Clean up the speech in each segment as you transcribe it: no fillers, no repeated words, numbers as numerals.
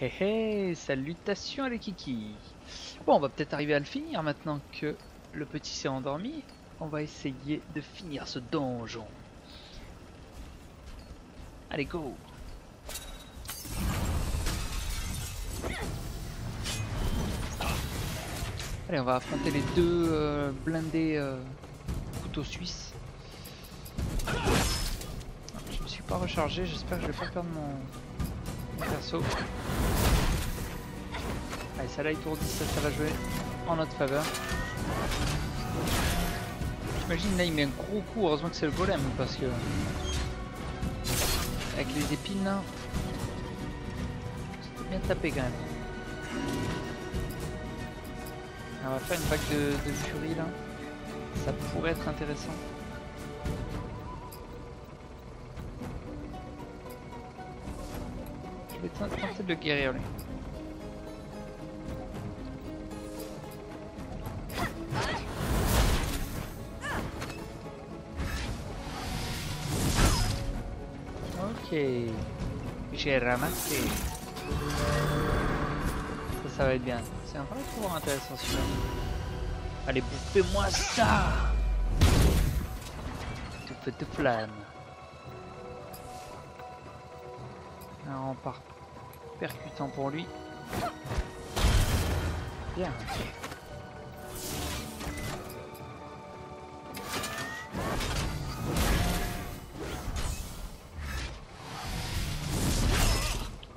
Hé hé, salutations les kikis. Bon, on va peut-être arriver à le finir maintenant que le petit s'est endormi. On va essayer de finir ce donjon. Allez, go. Allez, on va affronter les deux blindés couteaux suisses. Je me suis pas rechargé, j'espère que je vais pas perdre mon perso. Allez, ça là étourdi, ça va jouer en notre faveur. J'imagine là il met un gros coup, heureusement que c'est le golem parce que avec les épines là, c'est bien tapé quand même. On va faire une vague de furie là, ça pourrait être intéressant. Je vais tenter de le guérir lui. Ok, j'ai ramassé. Ça va être bien. C'est un vrai pouvoir intéressant celui-là. Allez, bouffez-moi ça! Tout feu de flamme. Alors on part percutant pour lui. Bien.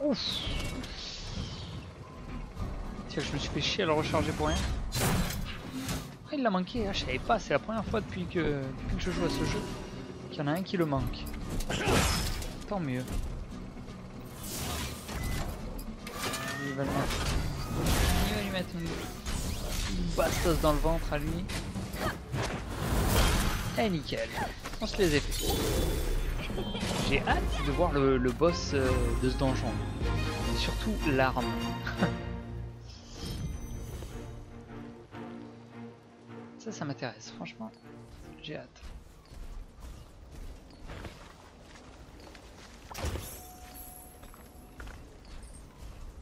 Ouf. Tiens, je me suis fait chier à le recharger pour rien. Ah, il l'a manqué, ah, je savais pas, c'est la première fois depuis que je joue à ce jeu qu'il y en a un qui le manque. Tant mieux. Il va lui mettre une bastos dans le ventre à lui. Et nickel, on se les a fait. J'ai hâte de voir le boss de ce donjon. Et surtout l'arme. Ça m'intéresse, franchement. J'ai hâte.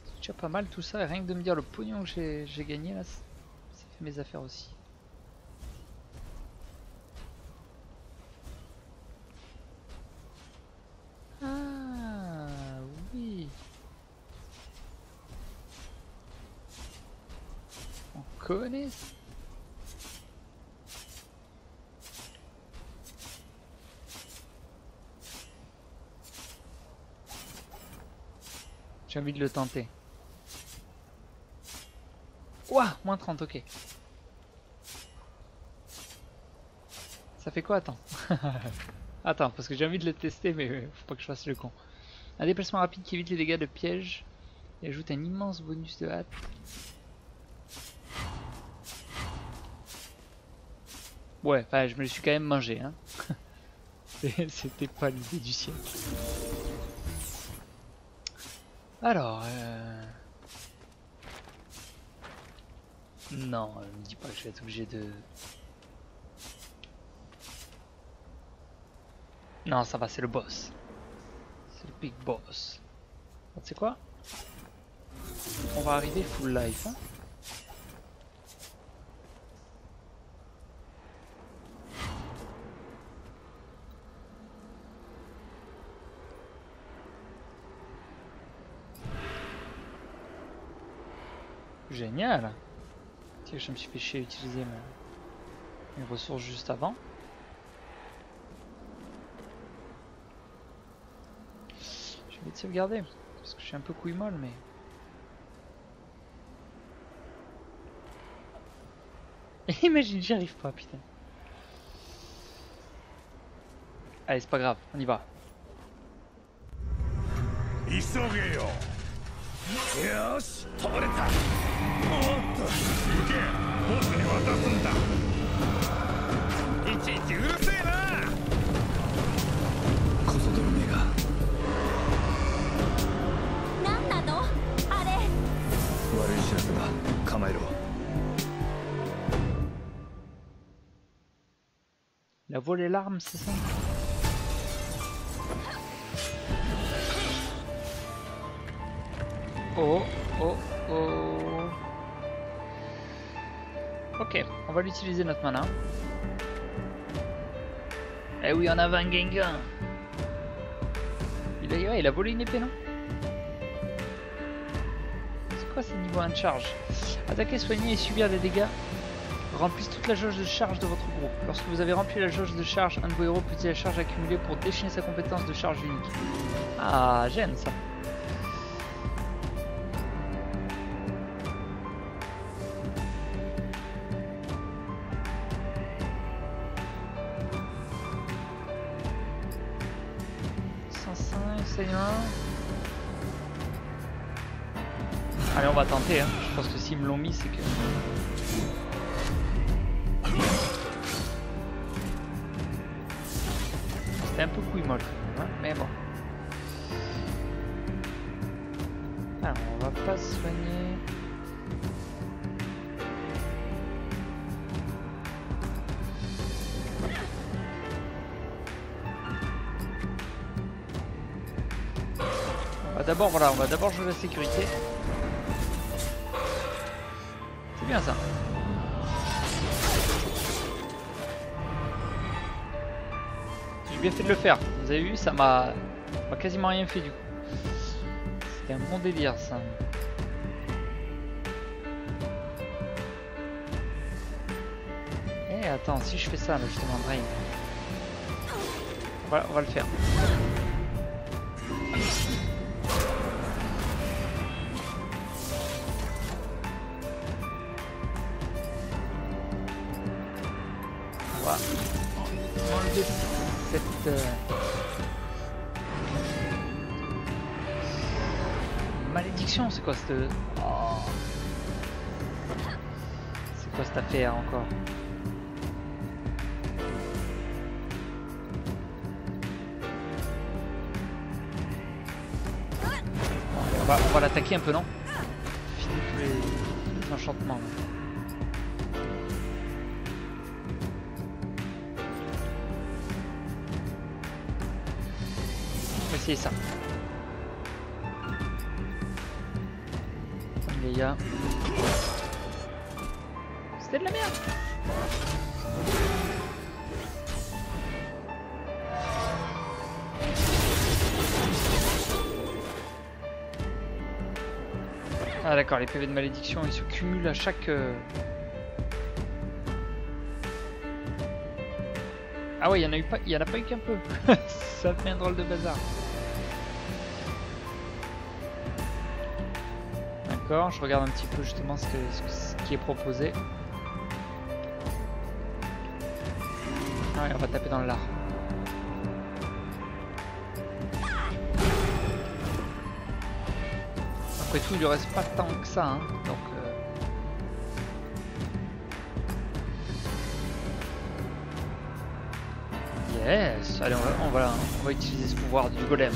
C'est déjà pas mal tout ça, et rien que de me dire le pognon que j'ai gagné là, ça fait mes affaires aussi. Ah oui. On connaît ça. J'ai envie de le tenter. Ouah, moins 30, ok. Ça fait quoi? Attends. Attends, parce que j'ai envie de le tester, mais faut pas que je fasse le con. Un déplacement rapide qui évite les dégâts de piège et ajoute un immense bonus de hâte. Ouais, enfin, je me le suis quand même mangé, hein. C'était pas l'idée du siècle. Alors, non, ne me dis pas que je vais être obligé de... Non, ça va, c'est le boss. C'est le big boss. Tu sais quoi? On va arriver full life, hein. Génial. Tiens, je me suis fait chier à utiliser mes ressources juste avant. Je vais te sauvegarder parce que je suis un peu couille molle, mais imagine, j'y arrive pas, putain. Allez, c'est pas grave, on y va. Il a volé l'arme, c'est ça? oh, oh, oh. Ok, on va l'utiliser notre mana. Eh oui, on a 20 Gengar. Il a volé une épée, non? C'est quoi ces niveaux 1 de charge? Attaquer, soigner et subir des dégâts remplissent toute la jauge de charge de votre groupe. Lorsque vous avez rempli la jauge de charge, un de vos héros peut utiliser la charge accumulée pour déchaîner sa compétence de charge unique. Ah, j'aime ça. Allez, on va tenter, hein. Je pense que s'ils me l'ont mis, c'est que... C'était un peu couille molle, hein, mais bon. Alors, on va pas se soigner. D'abord, voilà, on va d'abord jouer la sécurité. C'est bien ça. J'ai bien fait de le faire. Vous avez vu, ça m'a quasiment rien fait du coup. C'était un bon délire ça. Eh attends, si je fais ça là, je te demanderai. Voilà, on va le faire. Enlever cette malédiction, c'est quoi cette... Oh. C'est quoi cette affaire encore? On va l'attaquer un peu, non? Finir tous les enchantements. Là. C'est ça. Les gars. C'était de la merde. Ah d'accord, les PV de malédiction ils se cumulent à chaque... Ah ouais, il y en a pas eu qu'un peu. Ça fait un drôle de bazar. D'accord, je regarde un petit peu justement ce qui est proposé. Ah ouais, on va taper dans le lard. Après tout, il lui reste pas tant que ça, hein. Donc yes, allez, on va utiliser ce pouvoir du golem.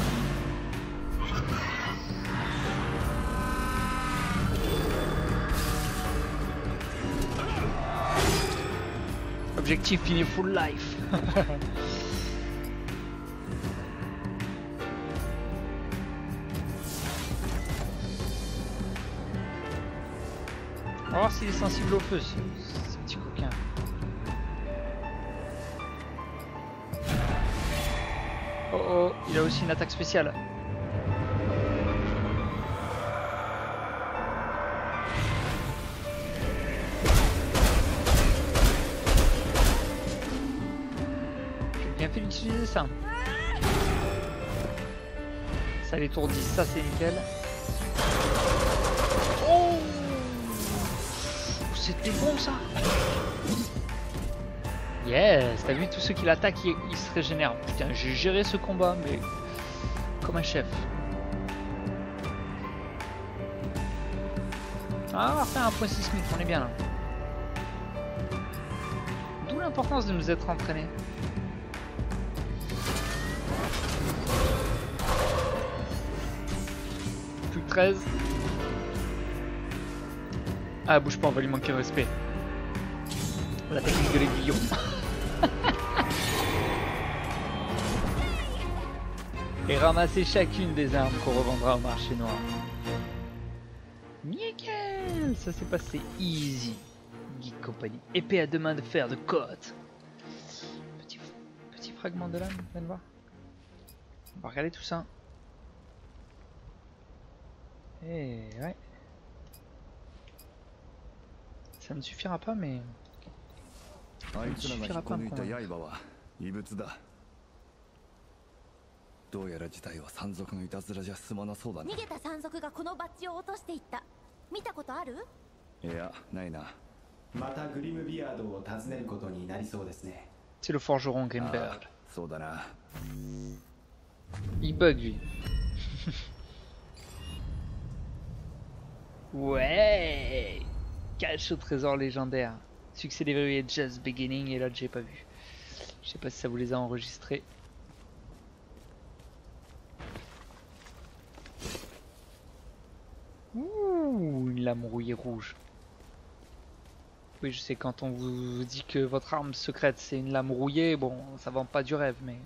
Objectif fini full life. On va voir s'il est sensible au feu, ce petit coquin. Oh oh, il a aussi une attaque spéciale. J'ai bien fait d'utiliser ça. Ça l'étourdit, ça c'est nickel. Oh, c'était bon ça. Yes, t'as vu tous ceux qui l'attaquent, ils se régénèrent. Putain, j'ai géré ce combat, mais comme un chef. Ah, on va faire un point sismique, on est bien là. D'où l'importance de nous être entraînés. Plus que 13. Ah, bouge pas, on va lui manquer de respect. La technique de l'aiguillon. Et ramasser chacune des armes qu'on revendra au marché noir. Nickel. Ça s'est passé easy. Geek Company. Épée à deux mains de fer de côte. Petit fragment de lame, viens de voir. On va regarder tout ça. Et ouais. Ça ne suffira pas, mais... Ça ne suffira pas à me convaincre. どうやら事態は山賊のいたずらじゃ済まなそうだね。逃げた山賊がこのバッジを落としていった。見たことある？いや、ないな。またグリムビアードを訪ねることになりそうですね。C'est le forgeron Grimberg. そうだな。Il bug lui. Ouais. Cache au trésor légendaire. Succès déverrouillé Just Beginning et l'autre j'ai pas vu. Je sais pas si ça vous les a enregistrés. Ouh, une lame rouillée rouge. Oui, je sais, quand on vous dit que votre arme secrète c'est une lame rouillée, bon, ça vend pas du rêve, mais...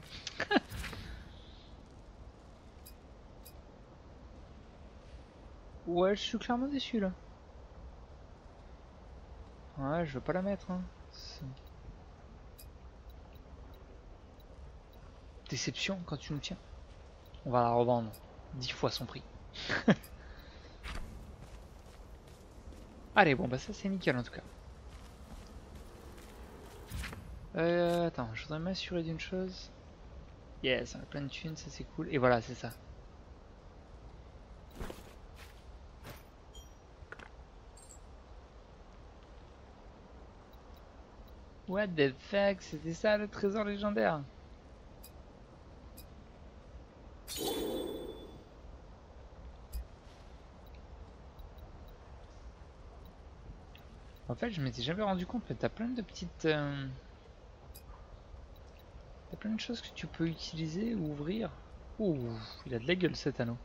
Ouais, je suis clairement déçu là. Ouais, je veux pas la mettre. Hein. Déception quand tu nous tiens. On va la revendre 10 fois son prix. Allez, bon, bah ça c'est nickel en tout cas. Attends, je voudrais m'assurer d'une chose. Yes, on a plein de thunes, ça c'est cool. Et voilà, c'est ça. What the fuck, c'était ça le trésor légendaire? En fait, je m'étais jamais rendu compte, mais t'as plein de petites... T'as plein de choses que tu peux utiliser ou ouvrir. Ouh, il a de la gueule cet anneau.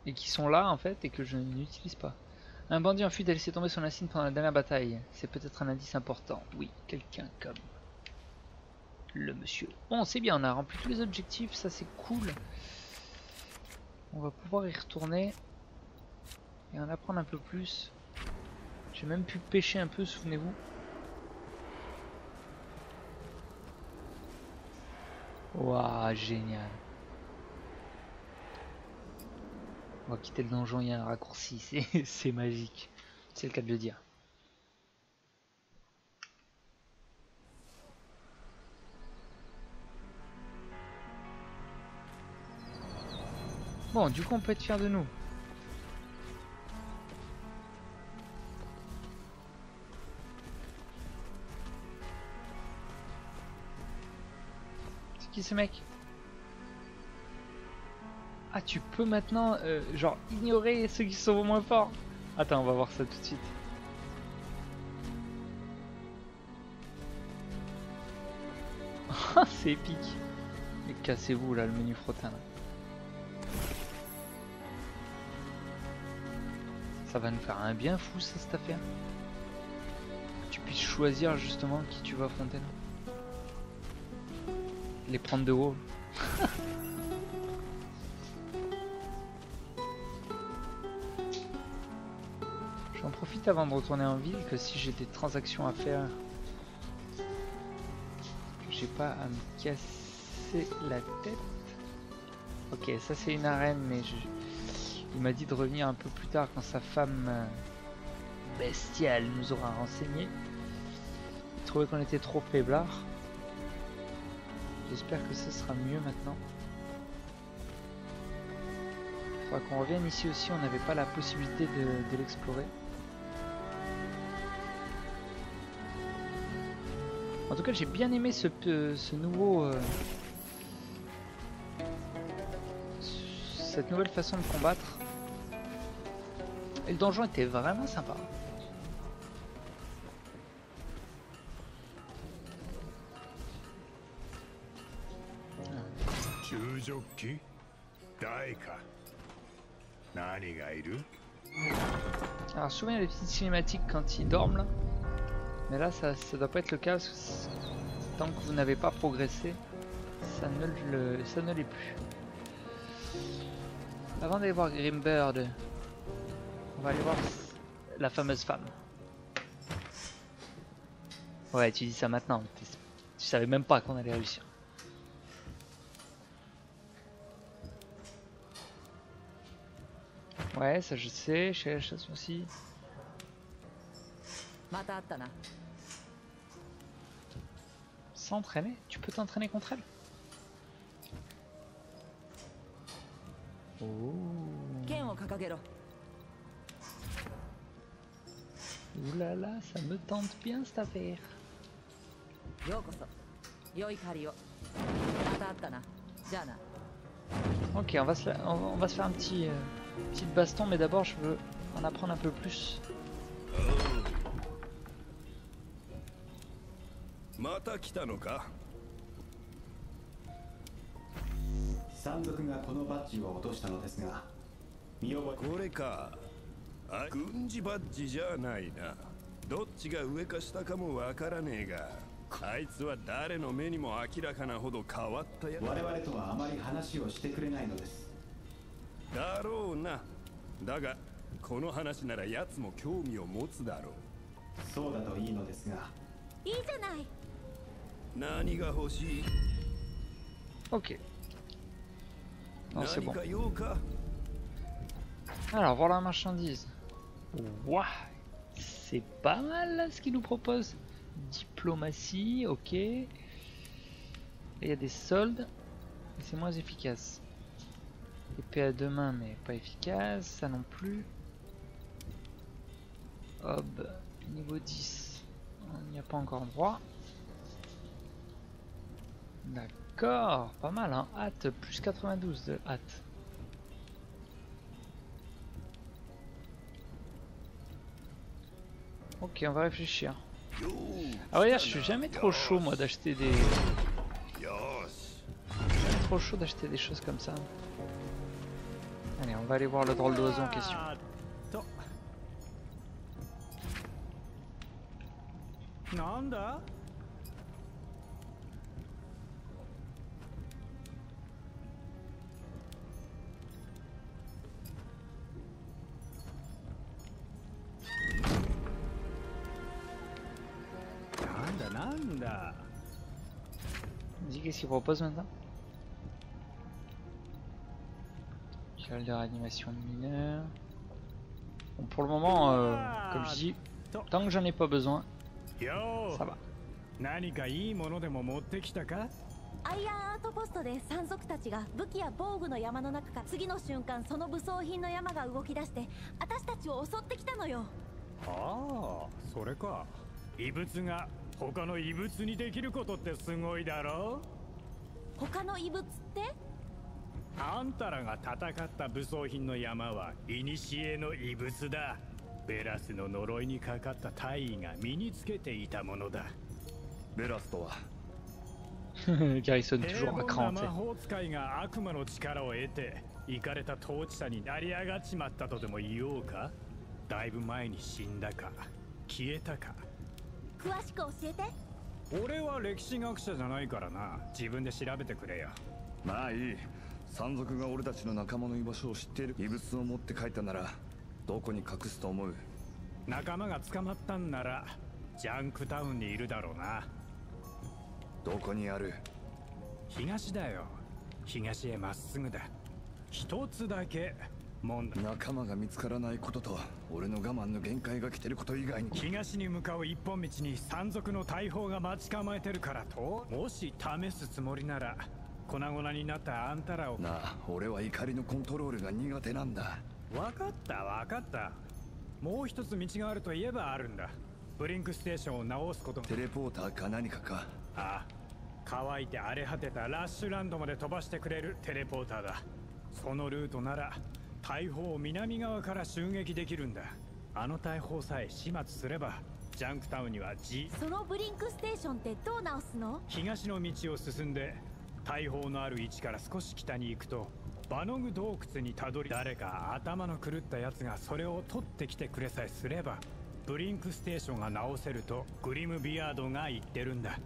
Et qui sont là en fait et que je n'utilise pas. Un bandit en fuite a laissé tomber son insigne pendant la dernière bataille. C'est peut-être un indice important. Oui, quelqu'un comme le monsieur. Bon, c'est bien, on a rempli tous les objectifs, ça c'est cool. On va pouvoir y retourner et en apprendre un peu plus. J'ai même pu pêcher un peu, souvenez-vous. Waouh, génial. On va quitter le donjon, il y a un raccourci, c'est magique. C'est le cas de le dire. Bon, du coup on peut être fier de nous. C'est qui ce mec? Ah, tu peux maintenant genre ignorer ceux qui sont moins forts. Attends, on va voir ça tout de suite. C'est épique. Mais cassez-vous là, le menu frottin là. Ça va nous faire un bien fou ça, cette affaire. Que tu puisses choisir justement qui tu vas affronter là. Les prendre de haut. J'en profite avant de retourner en ville que si j'ai des transactions à faire, que j'ai pas à me casser la tête. Ok, ça c'est une arène, mais il m'a dit de revenir un peu plus tard quand sa femme bestiale nous aura renseigné. Il trouvait qu'on était trop faiblard. J'espère que ce sera mieux maintenant. Il faudra qu'on revienne ici aussi, on n'avait pas la possibilité de l'explorer. En tout cas, j'ai bien aimé ce nouveau... cette nouvelle façon de combattre. Et le donjon était vraiment sympa. Alors souvent il y a des petites cinématiques quand ils dorment là. Mais là ça doit pas être le cas parce que tant que vous n'avez pas progressé, ça ne l'est plus. Avant d'aller voir Grimbird, on va aller voir la fameuse femme. Ouais, tu dis ça maintenant. Tu savais même pas qu'on allait réussir. Ouais, ça je sais, chez la chasse aussi. S'entraîner? Tu peux t'entraîner contre elle? Oh. Ouh là là, ça me tente bien cette affaire. Ok, on va se faire un petit baston, mais d'abord je veux en apprendre un peu plus. また来たのか。山賊がこのバッジを落としたのですが、見覚え。これか。あ、軍事バッジじゃないな。どっちが上か下かもわからねえが、あいつは誰の目にも明らかなほど変わったや。我々とはあまり話をしてくれないのです。だろうな。だがこの話なら奴も興味を持つだろう。そうだといいのですが。いいじゃない。 何が欲しい? Ok. Non, c'est bon. 何か用か? Alors, voilà la marchandise. Waouh, c'est pas mal là, ce qu'il nous propose. Diplomatie, ok. Et il y a des soldes. Et c'est moins efficace. Épée à deux mains, mais pas efficace. Ça non plus. Hob, niveau 10. On n'y a pas encore droit. D'accord, pas mal hein. Hâte, plus 92 de hâte. Ok, on va réfléchir. Ah ouais, je suis jamais trop chaud moi d'acheter des... Jamais trop chaud d'acheter des choses comme ça. Allez, on va aller voir le drôle d'oiseau en question. Nanda? Dis qu'est-ce qu'il propose maintenant? Cale de réanimation de mineurs. Bon, pour le moment, comme je dis, tant que j'en ai pas besoin, ça va. 何かいいものでも持ってきたか? アイアンアートポストで山賊たちが武器や防具の山の中から次の瞬間その武装品の山が動き出して私たちを襲ってきたのよ。ああ、それか。異物が他の異物にできることってすごいだろう。他の異物って？あんたらが戦った武装品の山は古の異物だ。ベラスの呪いにかかった大尉が身につけていたものだ。ベラスとは Car il sonne toujours à cran. 魔法使いが悪魔の力を得てイカれた統治者になり上がっちまったとでも言おうか。だいぶ前に死んだか消えたか。詳しく教えて。俺は歴史学者じゃないからな。自分で調べてくれよ。まあいい。山賊が俺たちの仲間の居場所を知っている。異物を持って帰ったならどこに隠すと思う？仲間が捕まったんならジャンクタウンにいるだろうな。どこにある？東だよ。東へまっすぐだ。一つだけ問題。仲間が見つからないことと俺の我慢の限界が来てること以外に。東に向かう一本道に山賊の大砲が待ち構えてるからと。もし試すつもりなら粉々になったあんたらを。なあ、俺は怒りのコントロールが苦手なんだ。分かった分かった。もう一つ道があるといえばあるんだ。ブリンクステーションを直すこと。テレポーターか何かか。ああ、乾いて荒れ果てたラッシュランドまで飛ばしてくれるテレポーターだ。そのルートなら大砲を南側から襲撃できるんだ。あの大砲さえ始末すればジャンクタウンにはそのブリンクステーションってどう直すの？東の道を進んで大砲のある位置から少し北に行くとバノグ洞窟にたどり、誰か頭の狂ったやつがそれを取ってきてくれさえすればブリンクステーションが直せるとグリムビアードが言ってるんだ。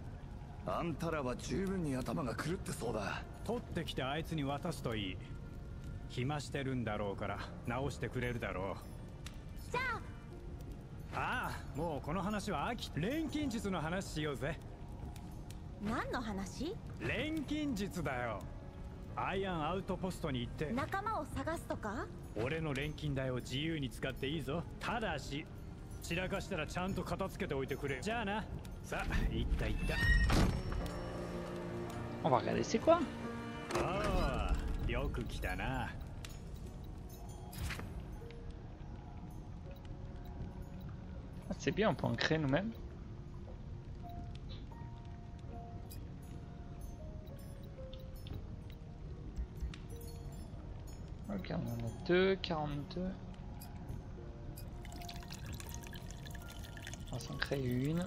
あんたらは十分に頭が狂ってそうだ。取ってきてあいつに渡すといい。暇してるんだろうから直してくれるだろう。じゃああ、もうこの話は飽き。錬金術の話しようぜ。何の話？錬金術だよ。アイアンアウトポストに行って仲間を探すとか？俺の錬金台を自由に使っていいぞ。ただし散らかしたらちゃんと片付けておいてくれ。じゃあな。さあ、行った行った。On va regarder c'est quoi. ああ、よく来たな。Ah, c'est bien, on peut en créer nous-mêmes. Ok, on en a 2, 42. On va s'en créer une.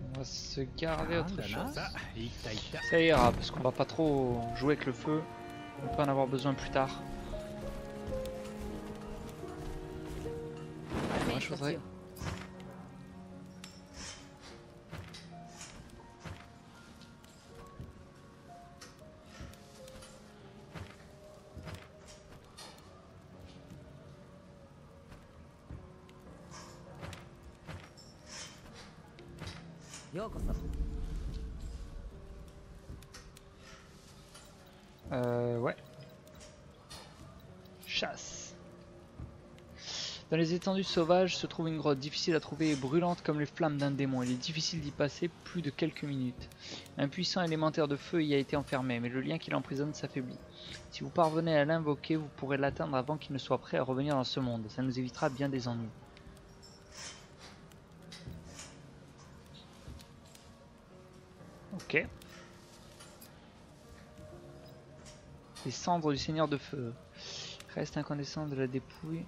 On va se garder autre chose. Ça ira, parce qu'on va pas trop jouer avec le feu. On peut en avoir besoin plus tard. Moi, je voudrais... Ouais. Chasse. Dans les étendues sauvages se trouve une grotte difficile à trouver et brûlante comme les flammes d'un démon. Il est difficile d'y passer plus de quelques minutes. Un puissant élémentaire de feu y a été enfermé, mais le lien qui l'emprisonne s'affaiblit. Si vous parvenez à l'invoquer, vous pourrez l'atteindre avant qu'il ne soit prêt à revenir dans ce monde. Ça nous évitera bien des ennuis. Ok. Les cendres du seigneur de feu. Reste incandescent de la dépouille.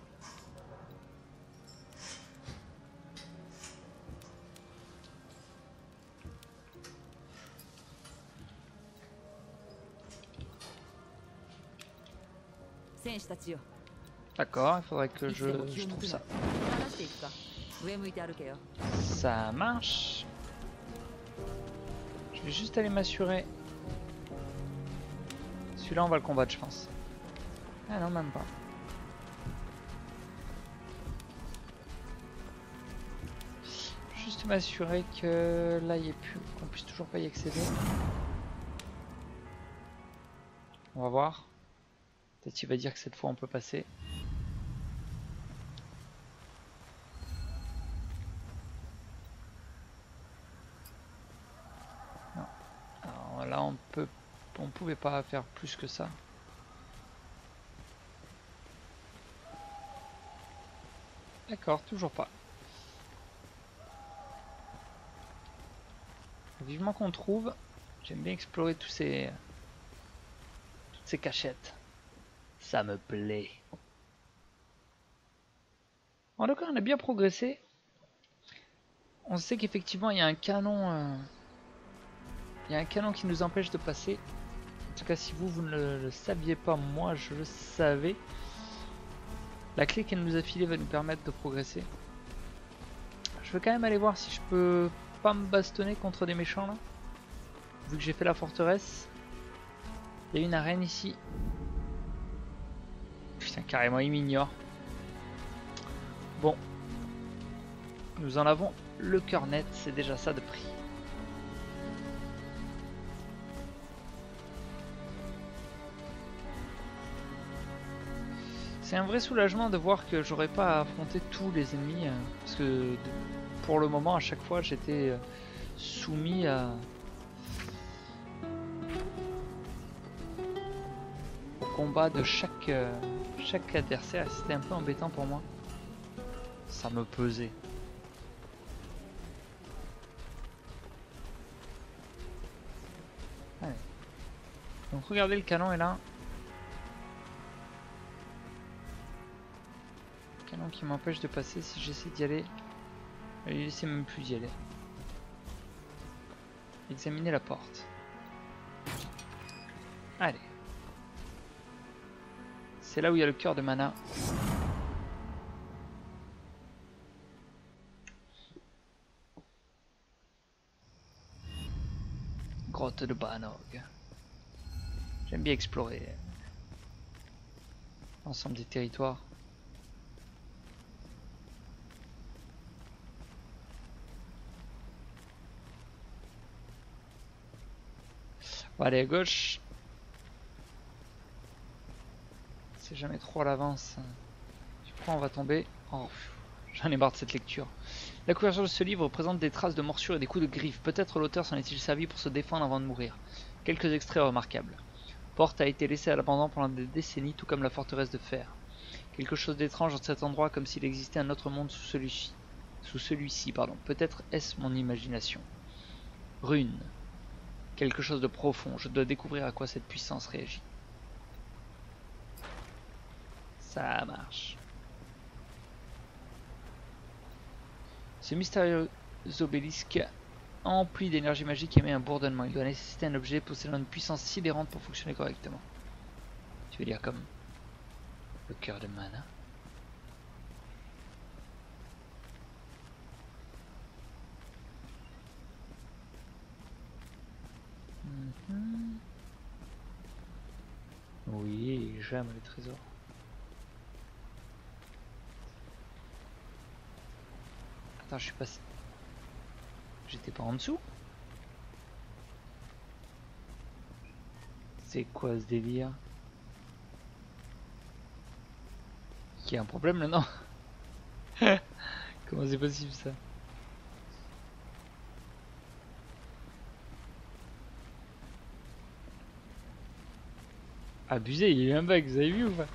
D'accord, il faudrait que je trouve ça. Ça marche. Je vais juste aller m'assurer. Celui-là, on va le combattre, je pense. Ah non, même pas. Juste m'assurer que là, il n'y ait plus, qu'on puisse toujours pas y accéder. On va voir. Peut-être qu'il va dire que cette fois, on peut passer. Non. Alors là, on pouvait pas faire plus que ça. D'accord, toujours pas. Vivement qu'on trouve. J'aime bien explorer toutes ces cachettes. Ça me plaît. En tout cas, on a bien progressé. On sait qu'effectivement, il y a un canon. Il y a un canon qui nous empêche de passer. En tout cas, si vous ne le saviez pas, moi je le savais. La clé qu'elle nous a filée va nous permettre de progresser. Je veux quand même aller voir si je peux pas me bastonner contre des méchants là. Vu que j'ai fait la forteresse. Il y a une arène ici. Putain, carrément, il m'ignore. Bon. Nous en avons le cœur net, c'est déjà ça de prix. C'est un vrai soulagement de voir que j'aurais pas à affronter tous les ennemis. Parce que pour le moment, à chaque fois, j'étais soumis à... au combat de chaque adversaire. C'était un peu embêtant pour moi. Ça me pesait. Allez. Donc regardez, le canon est là. Canon qui m'empêche de passer si j'essaie d'y aller. Il essaie même plus d'y aller. Examiner la porte. Allez. C'est là où il y a le cœur de mana. grotte de Banog. J'aime bien explorer l'ensemble des territoires. On va aller à gauche. C'est jamais trop à l'avance. Je crois on va tomber. Oh, j'en ai marre de cette lecture. La couverture de ce livre présente des traces de morsures et des coups de griffes. Peut-être l'auteur s'en est-il servi pour se défendre avant de mourir. Quelques extraits remarquables. Porte a été laissée à l'abandon pendant des décennies, tout comme la forteresse de fer. Quelque chose d'étrange dans cet endroit, comme s'il existait un autre monde sous celui-ci. Peut-être est-ce mon imagination. Rune. Quelque chose de profond. Je dois découvrir à quoi cette puissance réagit. Ça marche. Ce mystérieux obélisque empli d'énergie magique émet un bourdonnement. Il doit nécessiter un objet possédant une puissance sidérante pour fonctionner correctement. Tu veux dire comme le cœur de mana? Oui, j'aime les trésors. Attends, je suis passé. J'étais pas en dessous? C'est quoi ce délire? Il y a un problème là, non? Comment c'est possible ça? Abusé, il y a eu un bug, vous avez vu ou pas?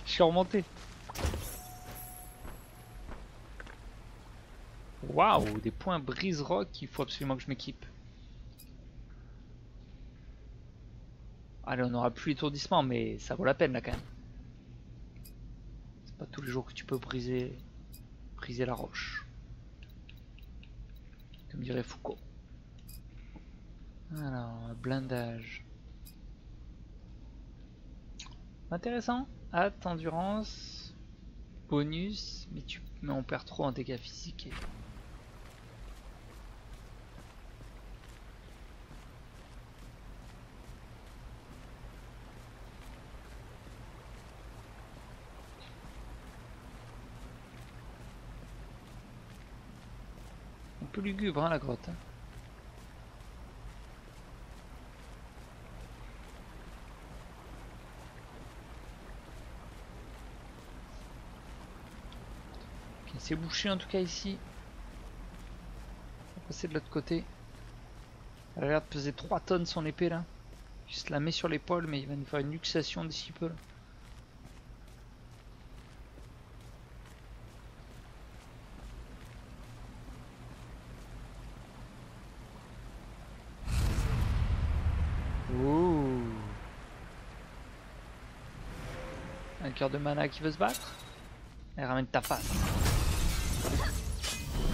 Je suis remonté. Waouh, des points brise-rock, il faut absolument que je m'équipe. Allez, on n'aura plus l'étourdissement, mais ça vaut la peine là quand même. C'est pas tous les jours que tu peux briser la roche. Comme dirait Foucault. Alors, blindage. Intéressant. Hâte, endurance, bonus, mais on perd trop en dégâts physiques. Un peu lugubre hein, la grotte. Hein. C'est bouché en tout cas ici. On va passer de l'autre côté. Elle a l'air de peser 3 tonnes son épée là. Je se la mets sur l'épaule mais il va nous faire une luxation d'ici peu là. Ouh. Un cœur de mana qui veut se battre. Elle ramène ta face.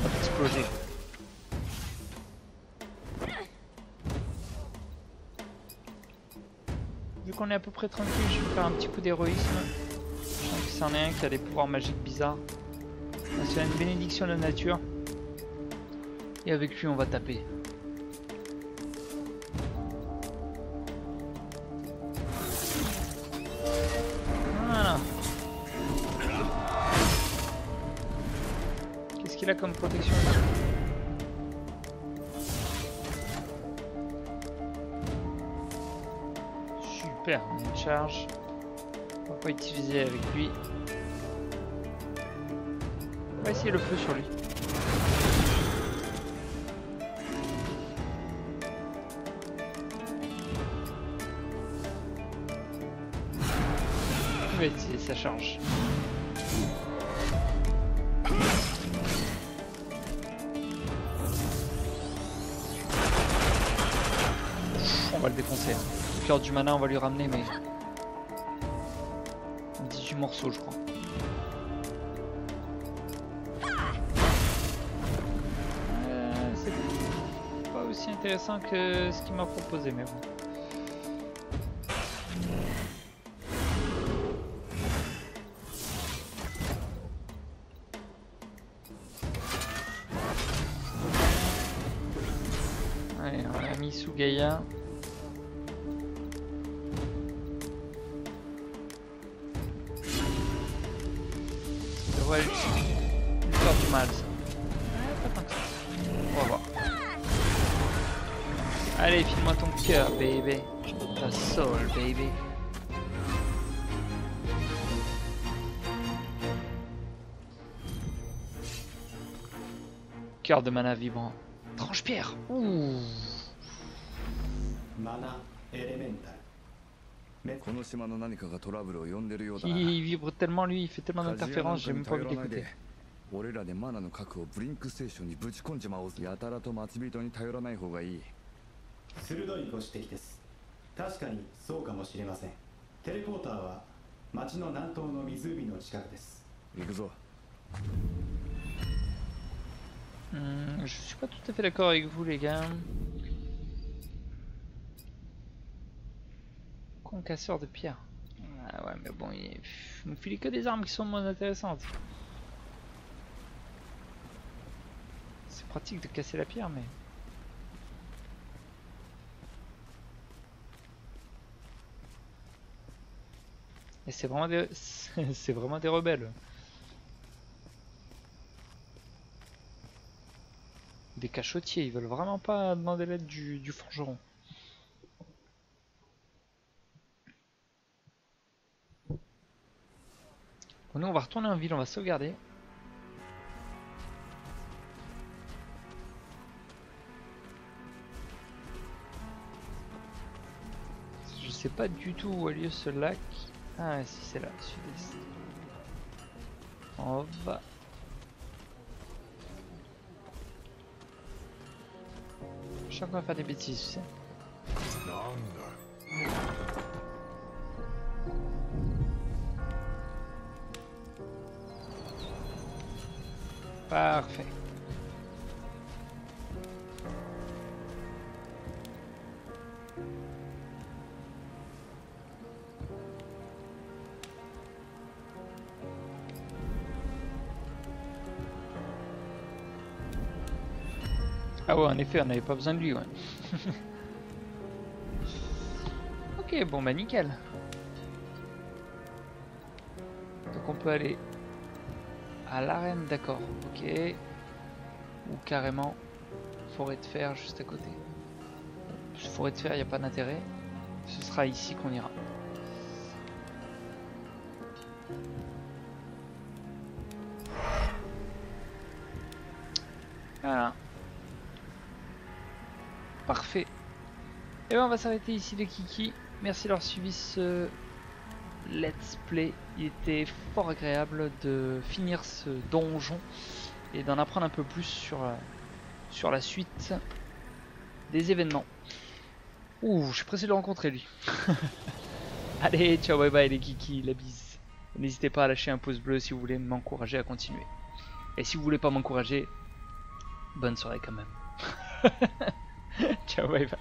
On va exploser. Vu qu'on est à peu près tranquille, je vais faire un petit coup d'héroïsme. Je sens que c'en est un qui a des pouvoirs magiques bizarres. C'est une bénédiction de la nature. Et avec lui on va taper. Voilà. Qu'est-ce qu'il a comme protection? Super, on a une charge. On va pas utiliser avec lui. On va essayer le feu sur lui. On va utiliser sa charge. On va le défoncer. Le cœur du mana, on va lui ramener, mais 18 morceaux, je crois. C'est pas aussi intéressant que ce qu'il m'a proposé, mais bon. Allez, on l'a mis sous Gaïa. Ça devrait lui faire du mal, ça. Ouais, pas tant que ça. On va voir. Allez, file-moi ton cœur, baby. Ta soul, baby. Cœur de mana vibrant. Tranche-pierre. Ouh. Mana élémental. Il vibre tellement lui, il fait tellement d'interférences, j'ai même pas envie d'écouter. 俺らでマナの核をブリンクステーションにぶち込んじまおう。やたらと待ち人に頼らない方がいい。鋭いご指摘です。確かにそうかもしれません。テレポーターは町の南東の湖の近くです。行くぞ。Je suis pas tout à fait d'accord avec vous les gars. Concasseur de pierre. Ah ouais mais bon, il me file que des armes qui sont moins intéressantes. C'est pratique de casser la pierre mais... Et c'est vraiment des... c'est vraiment des rebelles. Des cachotiers, ils veulent vraiment pas demander l'aide du forgeron. Bon, nous on va retourner en ville, on va sauvegarder. Je sais pas du tout où a lieu ce lac. Ah si c'est là, sud-est. On va... Je suis encore à faire des bêtises, tu sais. Parfait. Ah ouais, en effet, on n'avait pas besoin de lui, ouais. Ok, bon bah nickel. Donc on peut aller à l'arène, d'accord, ok. Ou carrément forêt de fer juste à côté. Forêt de fer, il n'y a pas d'intérêt. Ce sera ici qu'on ira. Voilà. Parfait. Et bien on va s'arrêter ici les kikis. Merci d'avoir suivi ce let's play. Il était fort agréable de finir ce donjon et d'en apprendre un peu plus sur la suite des événements. Ouh, je suis pressé de le rencontrer lui. Allez, ciao, bye bye les kikis, la bise. N'hésitez pas à lâcher un pouce bleu si vous voulez m'encourager à continuer. Et si vous voulez pas m'encourager, bonne soirée quand même. Ciao, bye bye.